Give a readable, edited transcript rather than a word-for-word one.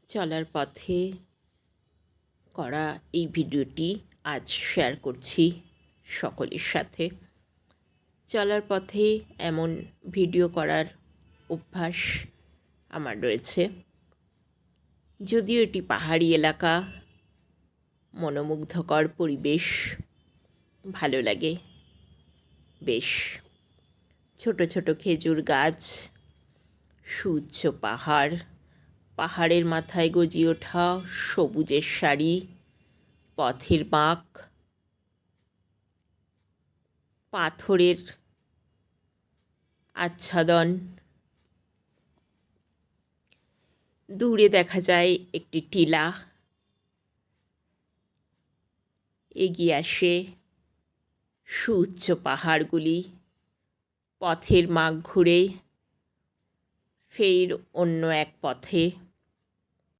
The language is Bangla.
চলার পথে করা এই ভিডিওটি আজ শেয়ার করছি সকলের সাথে। চলার পথে এমন ভিডিও করার অভ্যাস আমার রয়েছে। যদিও এটি পাহাড়ি এলাকা, মনোমুগ্ধকর পরিবেশ, ভালো লাগে বেশ। ছোট ছোট খেজুর গাছ, সুউচ্চ পাহাড়, পাহাড়ের মাথায় গজিয়ে ওঠা সবুজের সারি, পথের বাঁক, পাথরের আচ্ছাদন। দূরে দেখা যায় একটি টিলা, এগিয়ে আসে সুউচ্চ পাহাড়গুলি, পথের মাগ ঘুরে ফের অন্য এক পথে।